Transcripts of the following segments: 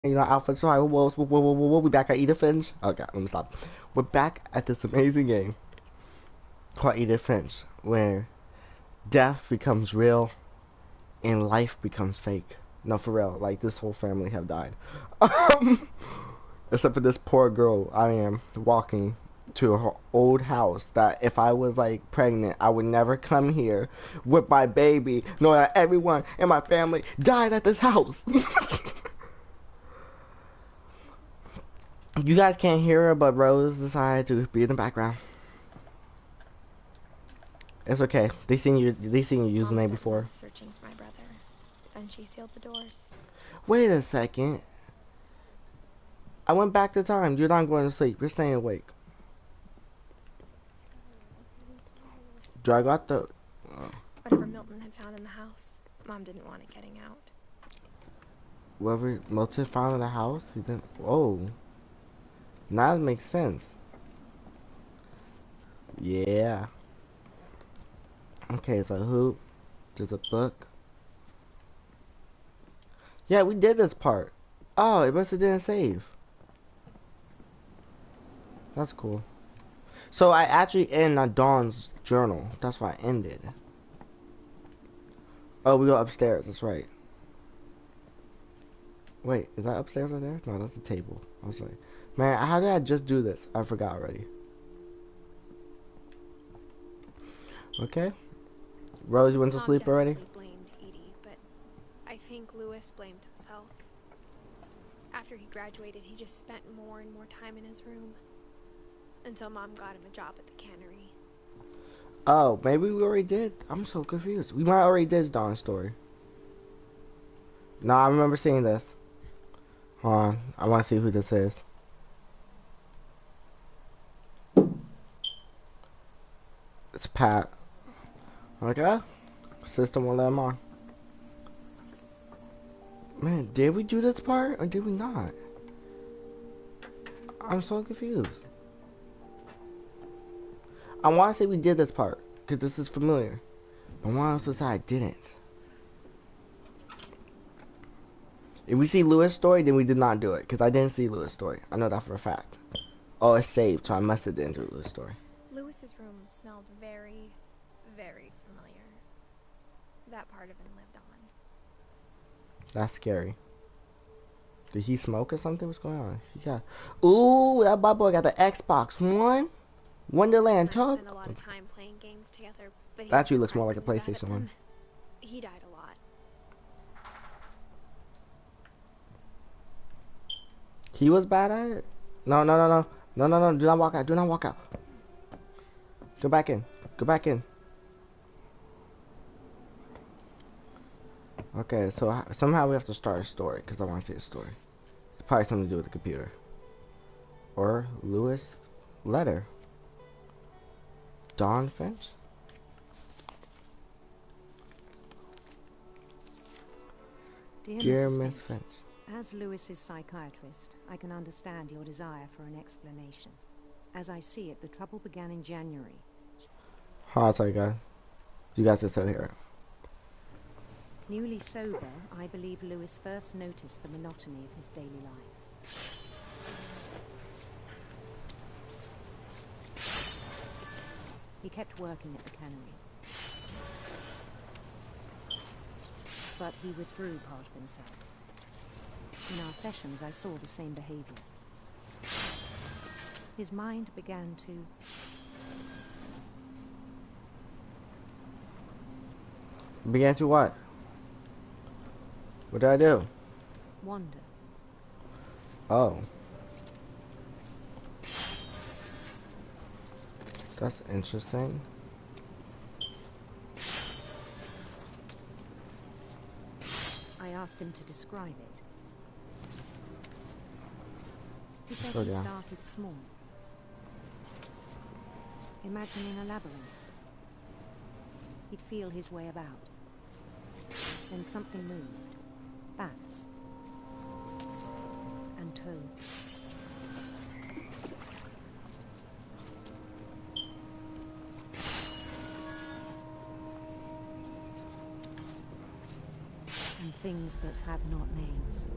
You know, Alpha. So we'll be back at Edith Finch. Okay, let me stop. We're back at this amazing game called Edith Finch, where death becomes real and life becomes fake. No, for real. Like this whole family have died, except for this poor girl. I am walking to her old house that if I was like pregnant, I would never come here with my baby, knowing that everyone in my family died at this house. You guys can't hear her, but Rose decided to be in the background. It's okay. They seen you. They seen your Mom username spent before. months searching for my brother. Then she sealed the doors. Wait a second. I went back to time. You're not going to sleep. You're staying awake. Do I got the? Whatever Milton had found in the house, Mom didn't want it getting out. Whatever Milton found in the house, he didn't. Oh, now it makes sense. Yeah. Okay, so who? There's a book. Yeah, we did this part. Oh, it must have didn't save. That's cool. So I actually end on Dawn's journal. That's why I ended. Oh, we go upstairs. That's right. Wait, is that upstairs right there? No, that's the table. I'm sorry. Man, how did I just do this? I forgot already. Okay. Rose, you went to Mom sleep already? definitely blamed Edie, but I think Lewis blamed himself. After he graduated, he just spent more and more time in his room. Until Mom got him a job at the cannery. Oh, maybe we already did. I'm so confused. We might already did Dawn's story. No, I remember seeing this. Hold on. I want to see who this is. It's Pat. Okay. System won't let him on. Man, did we do this part or did we not? I'm so confused. I want to say we did this part because this is familiar. But I want to say I didn't. If we see Lewis' story, then we did not do it because I didn't see Lewis' story. I know that for a fact. Oh, it's saved, so I must have didn't do Lewis' story. Lewis's room smelled very, very familiar. That part of him lived on. That's scary. Did he smoke or something? What's going on? He got. Ooh, that bad boy got the Xbox One. Wonderland Lewis and I Tub. spent a lot of time playing games together, but he That was actually looks more like a surprisingly bad at PlayStation them. One. He died a lot. He was bad at it? No, no, no, no. No, no, no. Do not walk out. Do not walk out. Go back in. Go back in. Okay, so somehow we have to start a story because I want to see a story. It's probably something to do with the computer. Or Lewis' letter. Dawn Finch? Dear Miss Finch. As Lewis's psychiatrist, I can understand your desire for an explanation. As I see it, the trouble began in January. I'll tell you guys. You guys can still hear it. Newly sober, I believe Lewis first noticed the monotony of his daily life. He kept working at the cannery. But he withdrew part of himself. In our sessions, I saw the same behavior. His mind began to... Began to what? What did I do? wander. Oh. That's interesting. I asked him to describe it. He said Oh, he yeah. started small, imagining a labyrinth. He'd feel his way about. Then something moved. Bats. And toads. And things that have not names.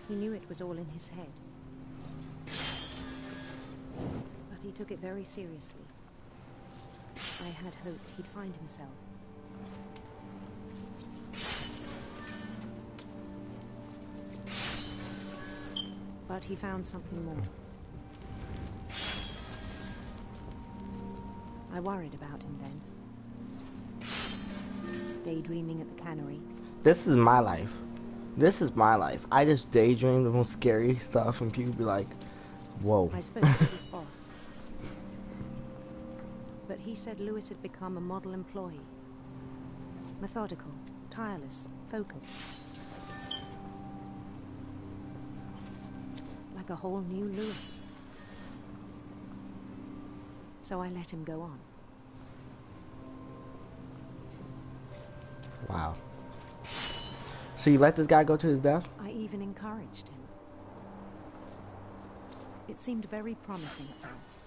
He knew it was all in his head. But he took it very seriously. I had hoped he'd find himself. But he found something more. I worried about him then. Daydreaming at the cannery. This is my life. This is my life. I just daydream the most scary stuff and people be like, whoa. I spoke to his boss. But he said Lewis had become a model employee. Methodical, tireless, focused. Like a whole new Lewis. So I let him go on. Wow. So you let this guy go to his death? I even encouraged him. It seemed very promising at first.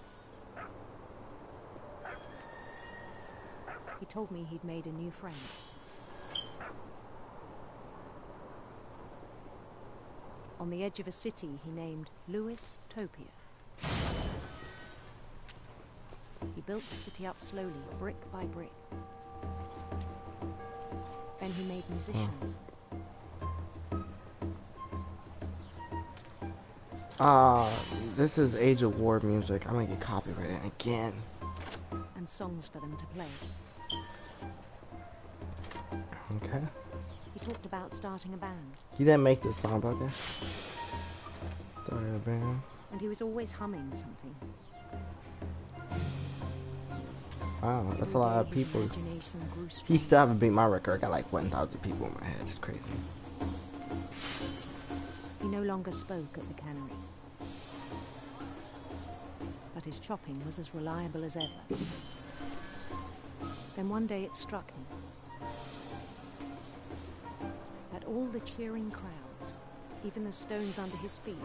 He told me he'd made a new friend. On the edge of a city he named Lewis Topia. He built the city up slowly, brick by brick. Then he made musicians. This is Age of War music. I'm gonna get copyrighted again. And songs for them to play. Okay. He talked about starting a band. He didn't make this song, but okay. Started a band. And he was always humming something. Wow, that's a lot of His people. imagination grew He strong. still haven't beat my record. I got like 1,000 people in my head. It's crazy. He no longer spoke at the cannery. But his chopping was as reliable as ever. Then one day it struck him that all the cheering crowds, even the stones under his feet,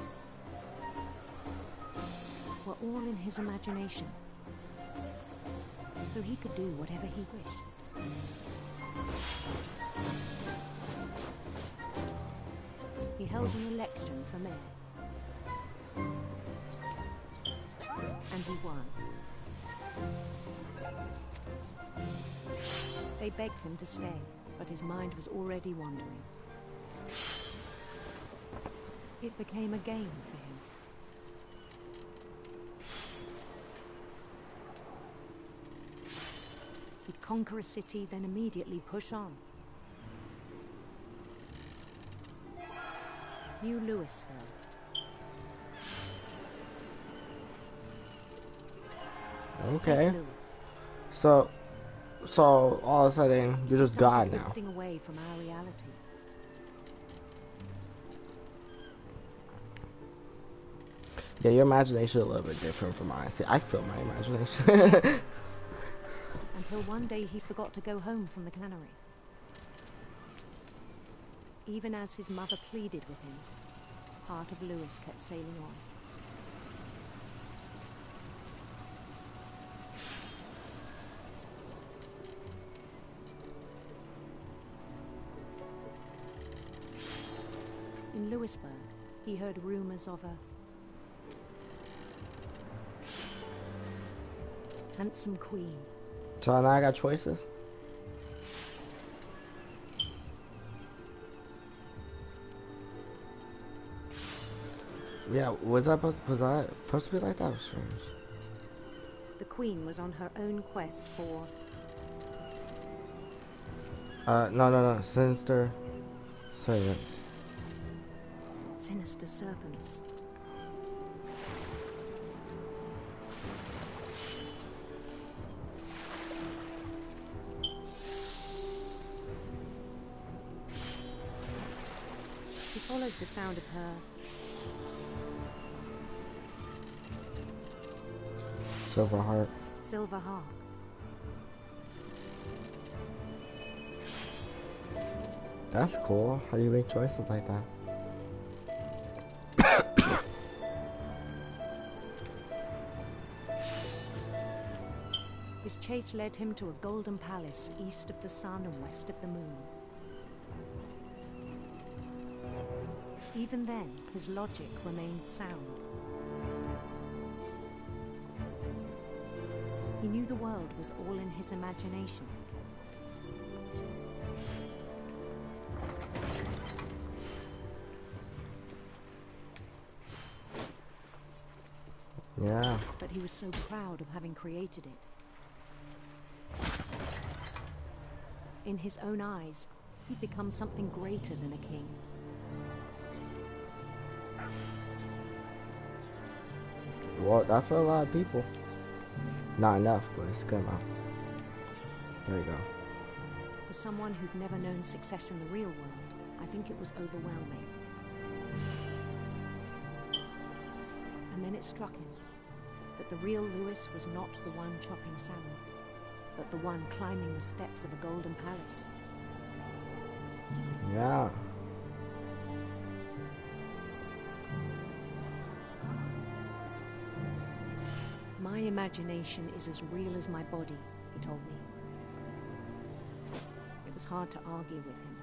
were all in his imagination. So he could do whatever he wished. He held an election for mayor. And he won. They begged him to stay, but his mind was already wandering. It became a game for him. He'd conquer a city, then immediately push on. New Louisville. Okay. St. Louis. So all of a sudden you're just God now. Drifting away from our reality. Yeah, your imagination is a little bit different from mine. See, I feel my imagination. Until one day he forgot to go home from the cannery. Even as his mother pleaded with him, part of Lewis kept sailing on. In Louisburg, he heard rumors of a handsome queen. So now I got choices. Yeah, was I supposed to be like that? Was strange. The queen was on her own quest for No. Sinister servants. sinister serpents. He followed the sound of her Silver Heart. silver harp. That's cool. How do you make choices like that? His chase led him to a golden palace east of the sun and west of the moon. Even then, his logic remained sound. He knew the world was all in his imagination. Yeah. But he was so proud of having created it. In his own eyes, he'd become something greater than a king. Well, that's a lot of people. Not enough, but it's good enough. There you go. For someone who'd never known success in the real world, I think it was overwhelming. And then it struck him that the real Lewis was not the one chopping salmon, but the one climbing the steps of a golden palace. Yeah. My imagination is as real as my body, he told me. It was hard to argue with him.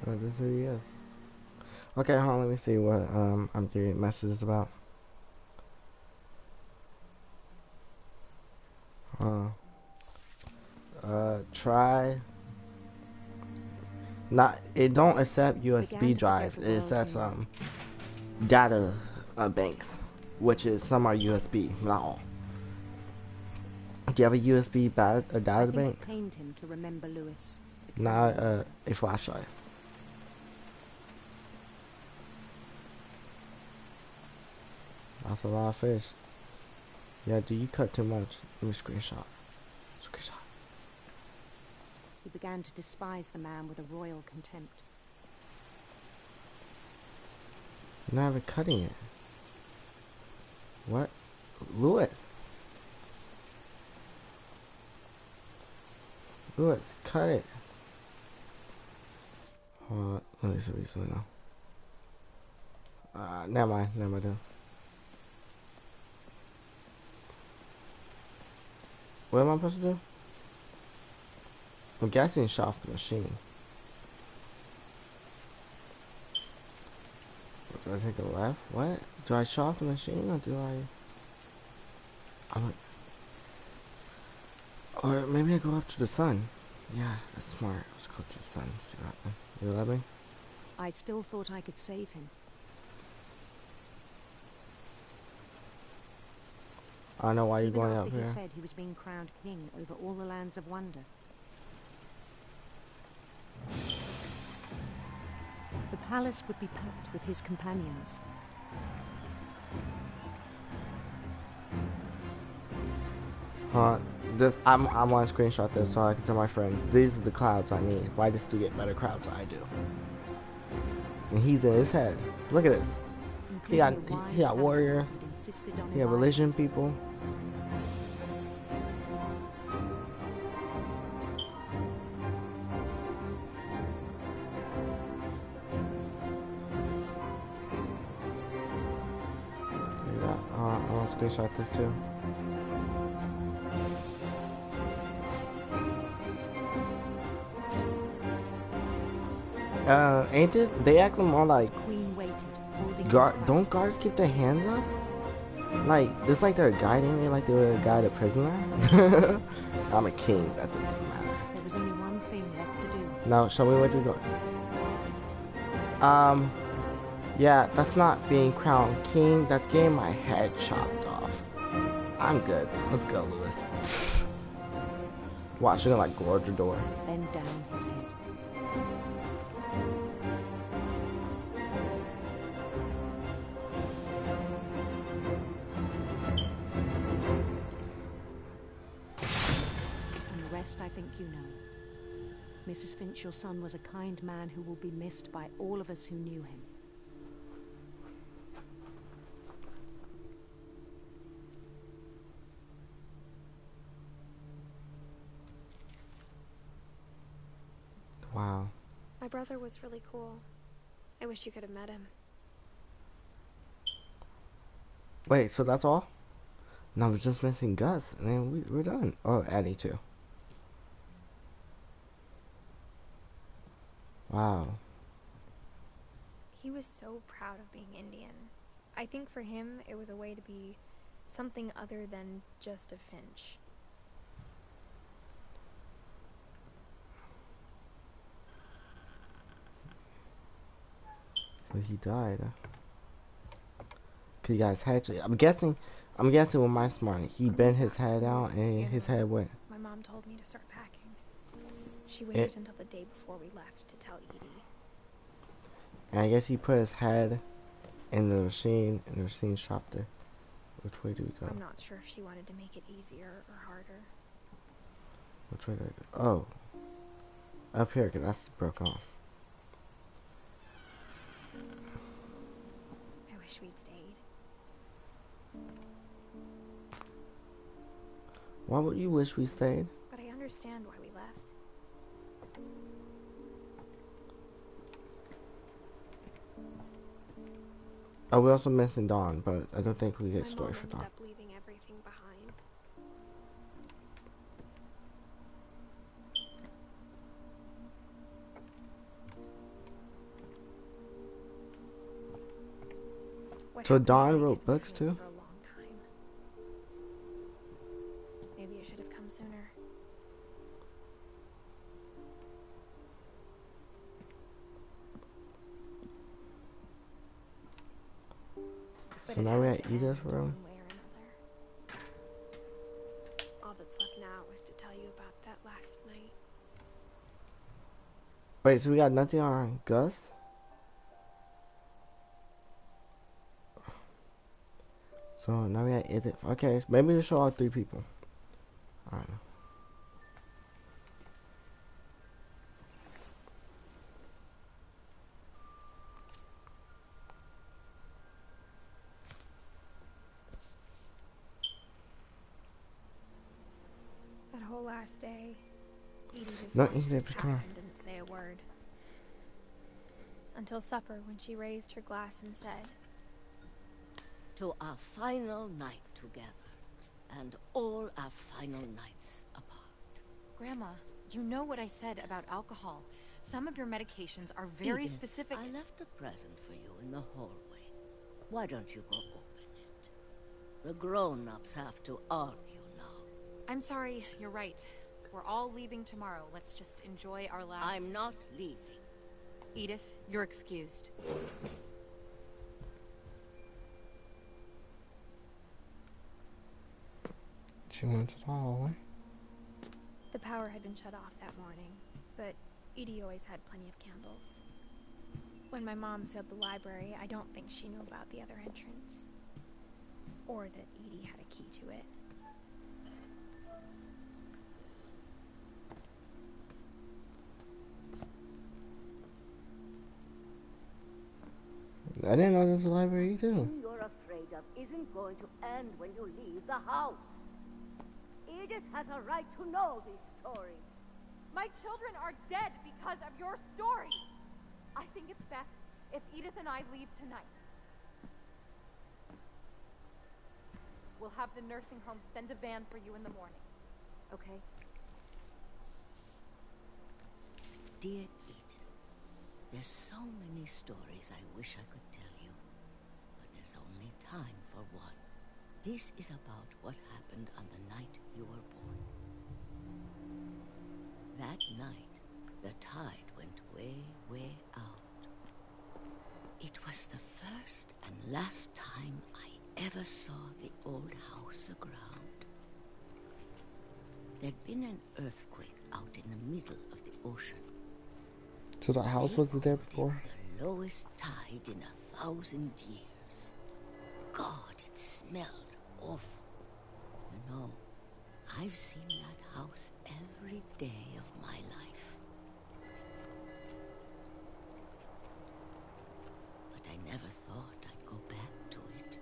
This is who he is. Okay, hold on, let me see what I'm getting messages about. Try. Not. It don't accept USB drives. It accepts data banks, which is some are USB, not all. Do you have a USB data bank? It pained him to remember Lewis. Not a flashlight. That's a lot of fish. Yeah, dude, you cut too much. Let me screenshot. Screenshot. He began to despise the man with a royal contempt. You're not even cutting it. What? Lewis. Lewis, cut it. Hold on. Let me see what he's doing now. Never mind. Never mind. What am I supposed to do? I'm guessing shut off the machine. Do I take a left? What? Do I shut off the machine or do I... Or maybe I go up to the sun. Yeah, that's smart. Let's go to the sun. See what happens. You let me? I still thought I could save him. I don't know why you're Even going after up here. He said he was being crowned king over all the lands of wonder. The palace would be packed with his companions. This I want to screenshot this so I can tell my friends these are the clouds I need. Why does he get better crowds than I do? And he's in his head. Look at this. He got warrior. He got religion people. Yeah, I want to screenshot this too. Ain't it? They act more like don't guards keep their hands up? Like it's like they're guiding me, like they would guide a prisoner. I'm a king. That doesn't matter. There was only one thing left to do. No, show me where to go. Yeah, that's not being crowned king. That's getting my head chopped off. I'm good. Let's go, Lewis. Watch, you're gonna like guard the door. Bend down his head. I think you know. Mrs. Finch, your son was a kind man who will be missed by all of us who knew him. Wow. My brother was really cool. I wish you could have met him. Wait, so that's all? Now we're just missing Gus, and then we're done. Oh, Addie too. Wow. He was so proud of being Indian. I think for him, it was a way to be something other than just a Finch. But he died. Cause he got his head. I'm guessing with my smart, he bent his head out and his head went. My mom told me to start packing. She waited until the day before we left to tell Edie. And I guess he put his head in the machine, and the machine stopped it. Which way do we go? I'm not sure if she wanted to make it easier or harder. Which way do I go? Oh. Up here, because that's broke off. I wish we'd stayed. Why would you wish we stayed? But I understand why we left. Oh, we also mentioned Dawn, but I don't think we get a story for Dawn. My mom ended up leaving everything behind. So Dawn wrote books too? For a long time. Maybe I should have come sooner. So now we're at Edith's room. All that's left now is to tell you about that last night. Wait, so we got nothing on Gus? So now we got Edith. Okay, maybe we'll show all three people. I don't know. That whole last day, Edie just No, watched Edith, us come pack on. and didn't say a word. Until supper, when she raised her glass and said, "To our final night together, and all our final nights apart." Grandma, you know what I said about alcohol. Some of your medications are very Edith, specific. I left a present for you in the hallway. Why don't you go open it? The grown-ups have to argue now. I'm sorry, you're right. We're all leaving tomorrow. Let's just enjoy our last... I'm not leaving. Edith, you're excused. She went to the hallway. the power had been shut off that morning, but Edie always had plenty of candles. When my mom sealed the library, I don't think she knew about the other entrance. Or that Edie had a key to it. I didn't know there was a library too. What you're afraid of isn't going to end when you leave the house. Edith has a right to know these stories. My children are dead because of your stories. I think it's best if Edith and I leave tonight. We'll have the nursing home send a van for you in the morning. Okay? Dear Edith, there's so many stories I wish I could tell you, but there's only time for one. This is about what happened on the night you were born. That night, the tide went way, way out. It was the first and last time I ever saw the old house aground. There'd been an earthquake out in the middle of the ocean. So the house wasn't there before? The lowest tide in 1,000 years. God, it smelled awful. You know, I've seen that house every day of my life. But I never thought I'd go back to it.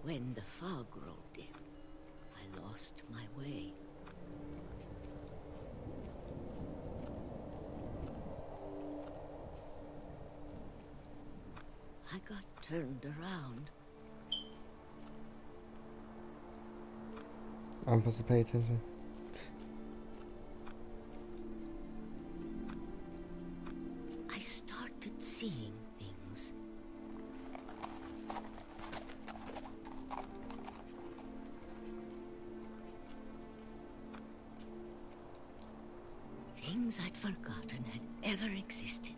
When the fog rolled in, I lost my way. I got turned around, I'm supposed to pay attention. I started seeing things. Things I'd forgotten had ever existed.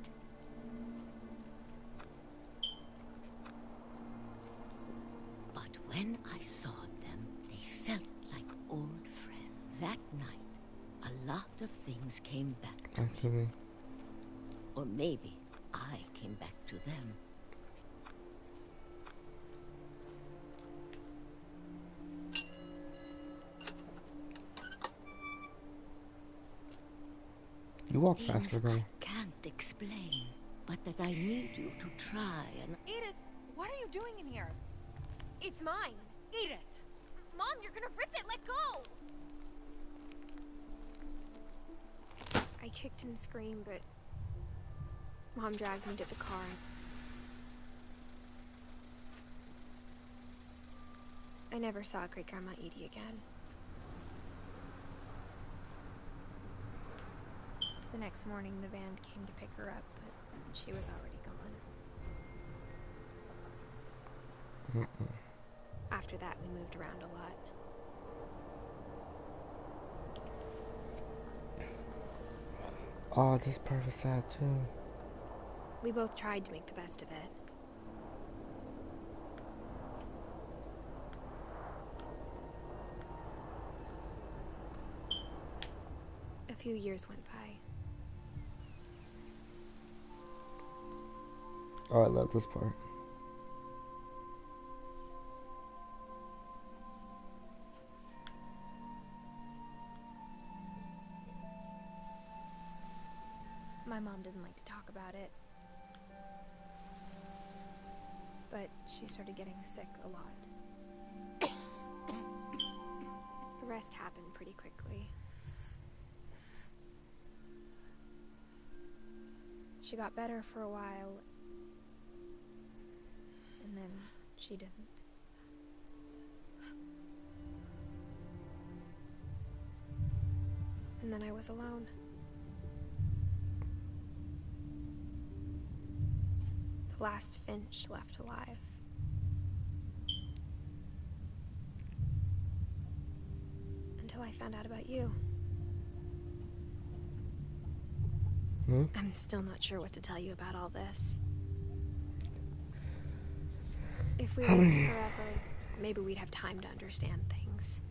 But when I saw them, they felt like old friends. That night, a lot of things came back to me. Or maybe I came back to them. You walk Things faster, bro. I can't explain, but that I need you to try and... Edith, what are you doing in here? It's mine. Edith! Mom, you're gonna rip it. Let go. I kicked and screamed, but Mom dragged me to the car. I never saw Great Grandma Edie again. The next morning, the van came to pick her up, but she was already gone. After that, we moved around a lot. Oh, this part was sad too. We both tried to make the best of it. A few years went by. Oh, I love this part. My mom didn't like to talk about it. But she started getting sick a lot. The rest happened pretty quickly. She got better for a while, and then she didn't. And then I was alone. The last Finch left alive. Until I found out about you. I'm still not sure what to tell you about all this. If we lived forever, maybe we'd have time to understand things.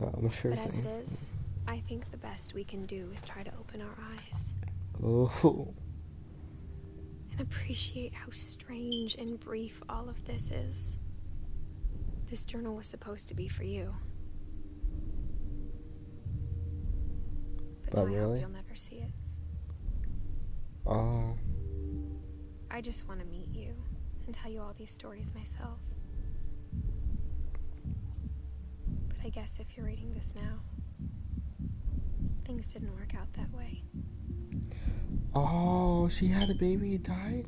I'm sure. But as it is, I think the best we can do is try to open our eyes. Oh. And appreciate how strange and brief all of this is. This journal was supposed to be for you. But now I hope you'll never see it. Oh. I just want to meet you and tell you all these stories myself. But I guess if you're reading this now, things didn't work out that way. Oh, she had a baby, it died?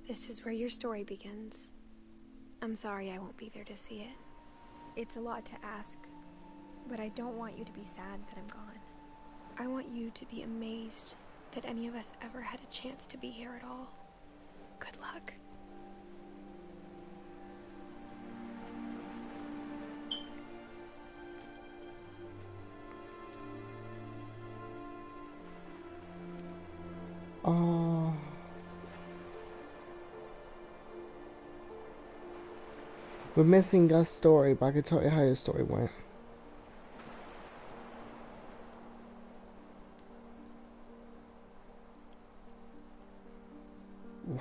This is where your story begins. I'm sorry I won't be there to see it. It's a lot to ask, but I don't want you to be sad that I'm gone. I want you to be amazed that any of us ever had a chance to be here at all. Good luck. Oh. We're missing Gus' story, but I can tell you how your story went. Wow.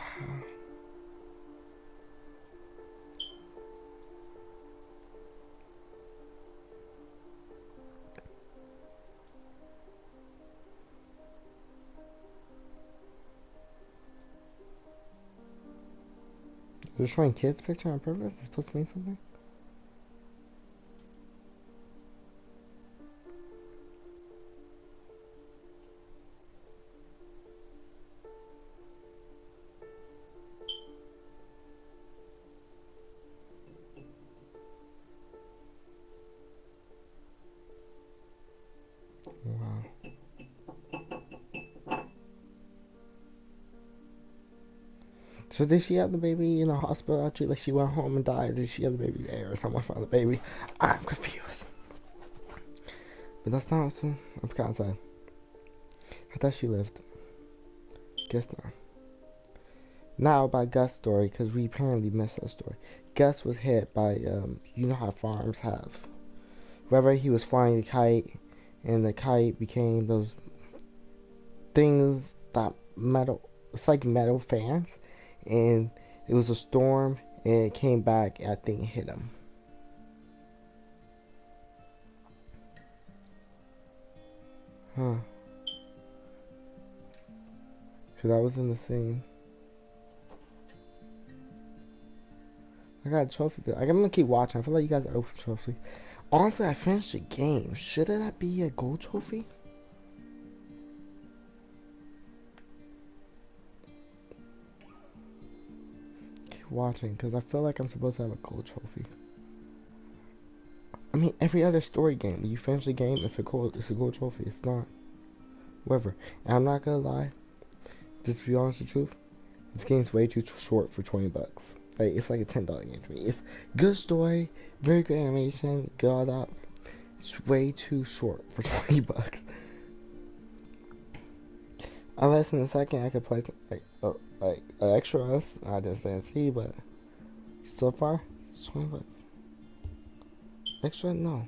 You're showing kids' picture on purpose? It's supposed to mean something? Wow. So did she have the baby in the hospital actually? Like she went home and died, or did she have the baby there or someone found the baby? I'm confused. But that's not awesome. I'm kinda sad. I thought she lived. Guess not. Now about Gus' story, because we apparently missed that story. Gus was hit by, you know how farms have. Wherever he was flying a kite, and the kite became those things that metal, it's like metal fans, and it was a storm, and it came back, and I think it hit him. Huh. So that was in the scene. I got a trophy. I'm gonna keep watching. I feel like you guys are open trophy. Honestly, I finished the game. Shouldn't that be a gold trophy? Keep watching, because I feel like I'm supposed to have a gold trophy. I mean, every other story game, when you finish the game, it's a gold trophy. It's not. Whatever. And I'm not gonna lie. Just to be honest with the truth, this game's way too short for 20 bucks. Like, it's like a $10 game to me. It's good story, very good animation, good all that. It's way too short for 20 bucks. Unless in a second I could play like extras. I just didn't see, but so far it's 20 bucks. Extra? No.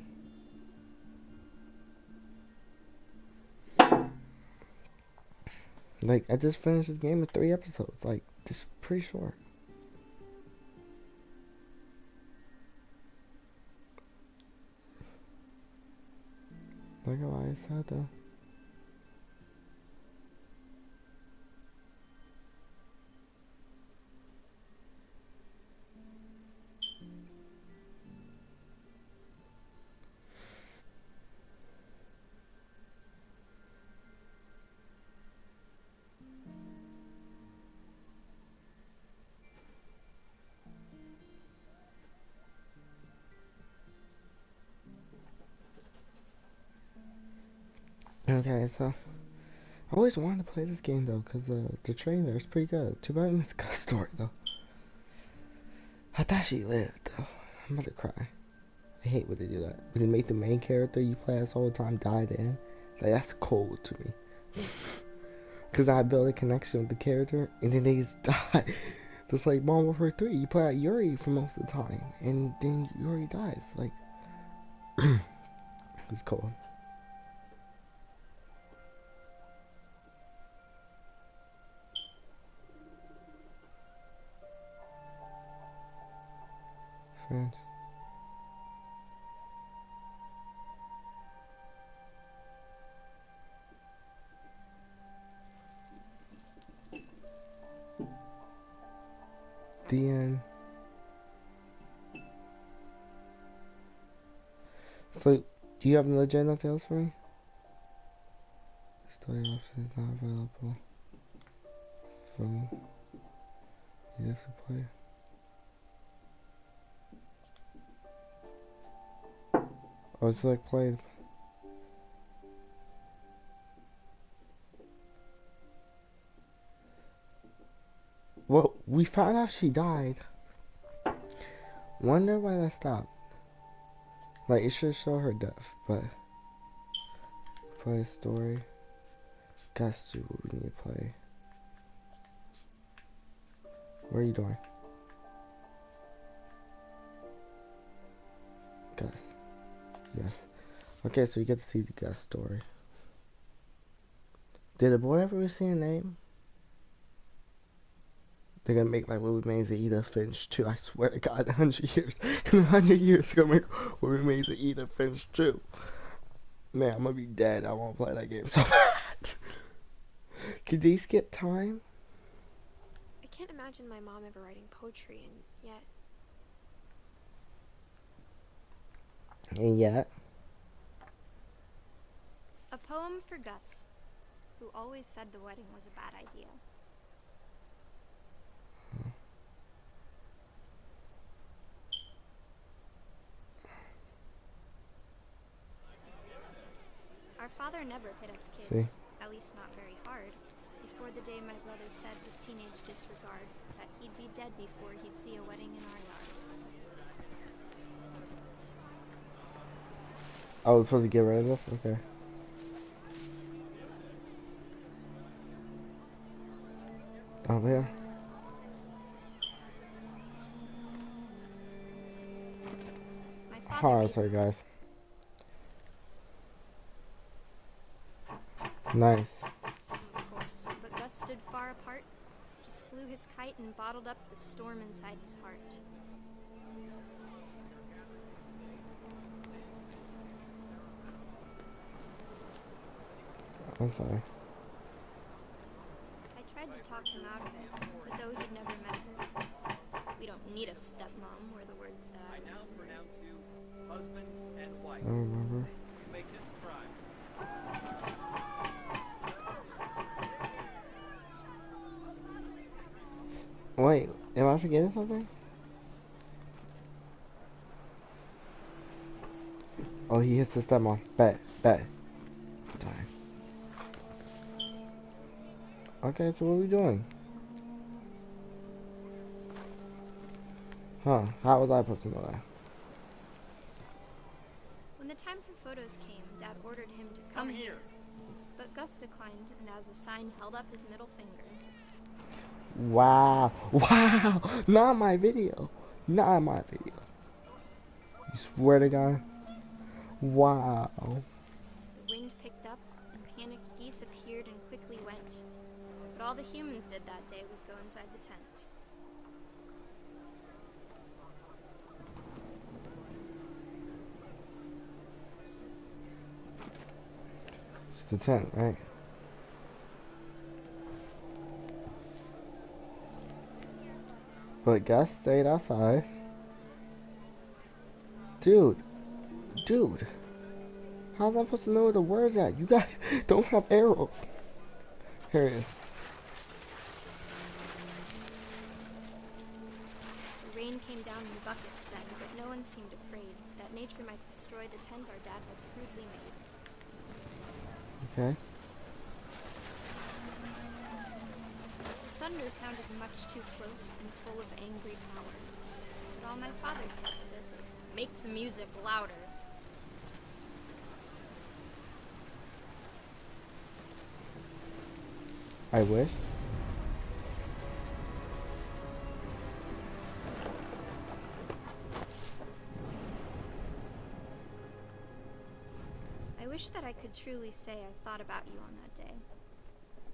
Like, I just finished this game in 3 episodes. Like, this is pretty short. Not gonna lie, it's sad though. Okay, so I always wanted to play this game though, cause the trailer is pretty good. Too bad I missed the story though. I thought she lived though. I'm about to cry. I hate when they do that. When they make the main character you play as all the time die at the end. Like, that's cold to me. Cause I build a connection with the character and then they just die. Just like Modern Warfare 3, you play at Yuri for most of the time and then Yuri dies. Like, it's cold. Friends. The end. So, do you have no agenda tales for me? Story option is not available from you have to play. Oh, it's like played. Well, we found out she died. Wonder why that stopped. Like, it should show her death, but play a story. Guess what we need to play. What are you doing? Gus. Yes. Okay, so you get to see the Gus story. Did the boy ever receive a name? They're gonna make like what remains of Edith Finch 2. I swear to God, 100 years. In 100 years, they're gonna make what remains of Edith Finch 2. Man, I'm gonna be dead. I won't play that game so bad. Could they skip time? I can't imagine my mom ever writing poetry, and yet. And yet. A poem for Gus, who always said the wedding was a bad idea. Our father father never hit us See? kids, at least not very hard. Before the day my brother said with teenage disregard that he'd be dead before he'd see a wedding in our yard. Oh, we're supposed to get rid of this? Okay. Oh, there. My father Hold on, made sorry guys. Nice. him, of course, but Gus stood far apart, just flew his kite and bottled up the storm inside his heart. I'm sorry. I tried to talk him out of it, but though he'd never met her, we don't need a stepmom were the words that I now pronounce you husband and wife. I don't remember. You may describe. Wait, am I forgetting something? Oh, he hits the stepmom. Bet. Darn. Okay, so what are we doing? Huh, how was I supposed to know that? When the time for photos came, Dad ordered him to come here. But Gus declined, and as a sign held up his middle finger. Wow. Wow. Not my video. Not my video. You swear to God? Wow. The wind picked up, and panicked geese appeared and quickly went. But all the humans did that day was go inside the tent. It's the tent, right? But Gus stayed outside. Dude. How's I supposed to know where the words at? You guys don't have arrows. Here it is. The rain came down in buckets then, but no one seemed afraid that nature might destroy the tent our dad had crudely made. Okay. The thunder sounded much too close and full of angry power. But all my father said to this was, "Make the music louder." I wish. I wish that I could truly say I thought about you on that day.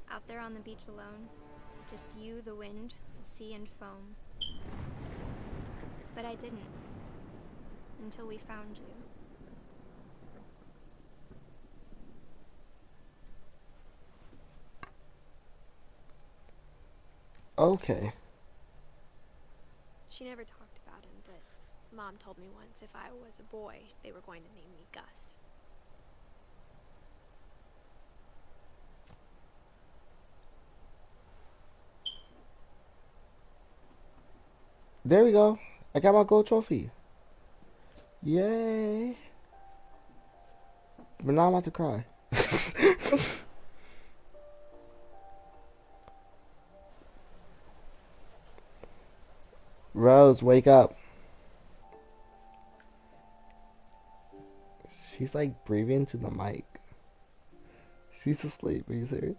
Out there on the beach alone, just you, the wind, the sea and foam. But I didn't. Until we found you. Okay. She never talked about him, but Mom told me once if I was a boy, they were going to name me Gus. There we go. I got my gold trophy. Yay. But now I'm about to cry. Rose, wake up. She's like breathing to the mic. She's asleep. Are you serious?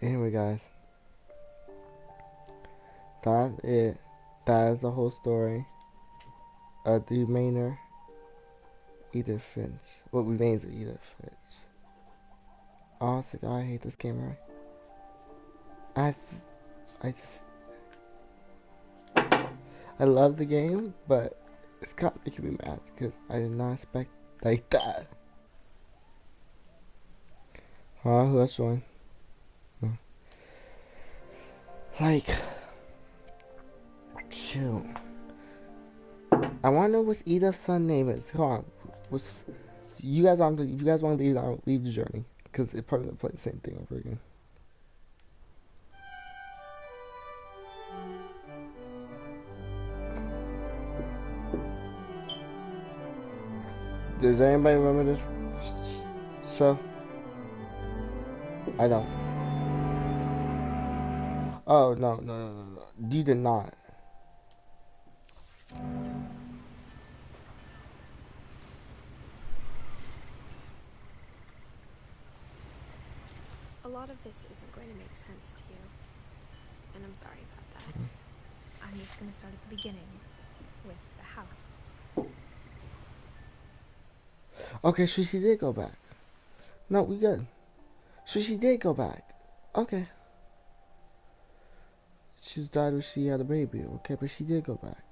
Anyway, guys. That's it. That is the whole story of the remainder. Edith Finch. What remains of Edith Finch. Oh, it's like, oh, I hate this camera. I love the game, but it's kind of making me mad because I did not expect like that. Huh? Who else joined? No. Like, shoot. I want to know what Edith's son name is. Come on. What's, you guys want to? If you guys want to leave, I'll leave the journey because it probably gonna play the same thing over again. Does anybody remember this show? I don't. Oh, no. You did not. A lot of this isn't going to make sense to you, and I'm sorry about that. I'm just gonna start at the beginning, with the house. Okay, so she did go back. No, we good. So she did go back. Okay. She's died when she had a baby. Okay, but she did go back.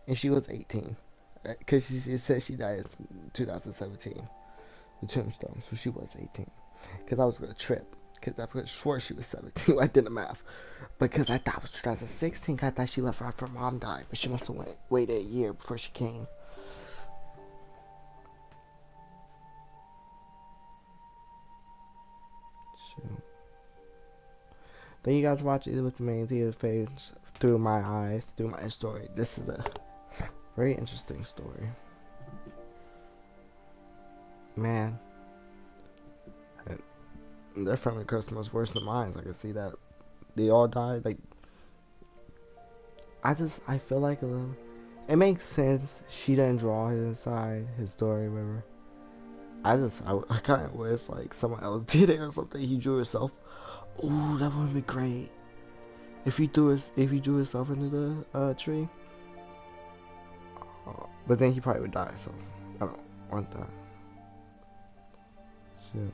And she was 18. Because it says she died in 2017. The tombstone. So she was 18. Because I was going to trip. Because I was sure she was 17. I did the math. Because I thought it was 2016. I thought she left after her mom died. But she must have waited a year before she came. Shoot. Thank you guys for watching. It was amazing. Fades through my eyes, through my story. This is a very interesting story. Man. And their family curse was worse than mine. I can see that. They all died. Like, I feel like a little. It makes sense. She didn't draw his side, his story, whatever. I kind of wish like someone else did it or something. He drew himself. Ooh, that would be great. If he drew himself into the tree. But then he probably would die, so I don't want that. Shit.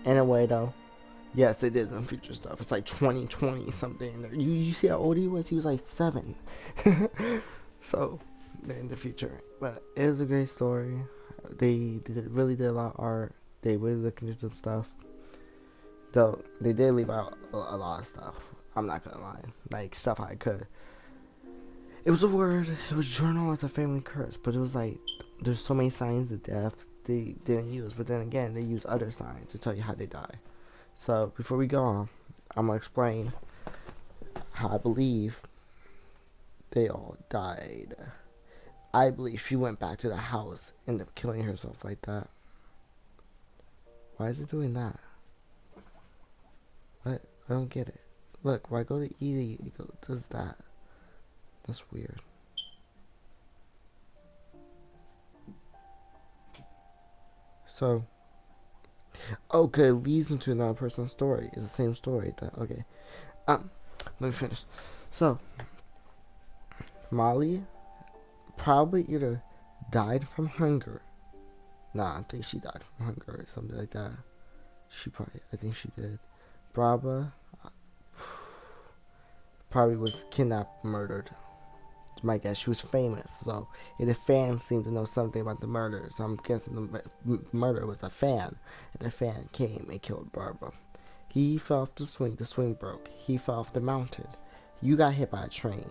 Anyway, though, yes, it is some future stuff. It's like 2020 something. You see how old he was? He was like 7. So they're in the future, but it was a great story. They really did a lot of art. They really looked into some stuff. Though they did leave out a lot of stuff. I'm not gonna lie, like stuff I could. It was a word. It was journal as a family curse, but it was like there's so many signs of death they didn't use. But then again, they use other signs to tell you how they die. So before we go on, I'm gonna explain how I believe they all died. I believe she went back to the house, ended up killing herself like that. Why is it doing that? What? I don't get it. Look, when I go to Edie, it does that. That's weird. So, okay, it leads into another person's story. It's the same story. Okay. Let me finish. So, Molly probably either died from hunger. Nah, I think she died from hunger or something like that. I think she did. Braba probably was kidnapped, murdered. It's my guess. She was famous, so the fans seemed to know something about the murder. So I'm guessing the murder was a fan, and the fan came and killed Barbara. He fell off the swing broke. He fell off the mountain. You got hit by a train.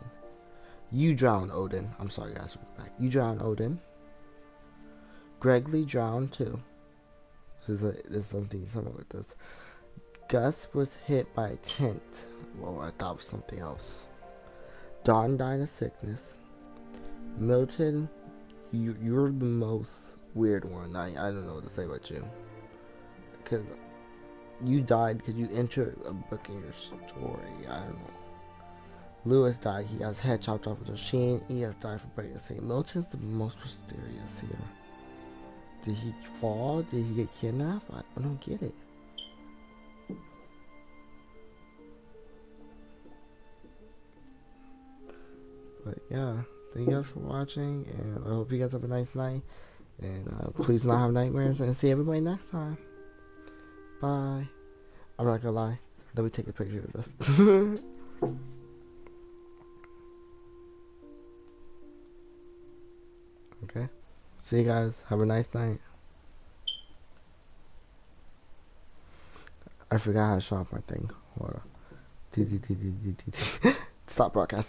You drowned Odin. I'm sorry guys, we'll go back. You drowned Odin. Gregory drowned too. There's something with this. Gus was hit by a tent. Well, I thought it was something else. Dawn died of sickness. Milton, you're the most weird one. I don't know what to say about you. Because you died because you entered a book in your story. I don't know. Lewis died. He got his head chopped off with a machine. Edith died for breaking the same. Milton's the most mysterious here. Did he fall? Did he get kidnapped? I don't get it. But yeah, thank you guys for watching, and I hope you guys have a nice night. And please not have nightmares, and see everybody next time. Bye. I'm not gonna lie. Let me take a picture of this. Okay. See you guys. Have a nice night. I forgot how to shut off my thing. Hold on. Stop broadcasting.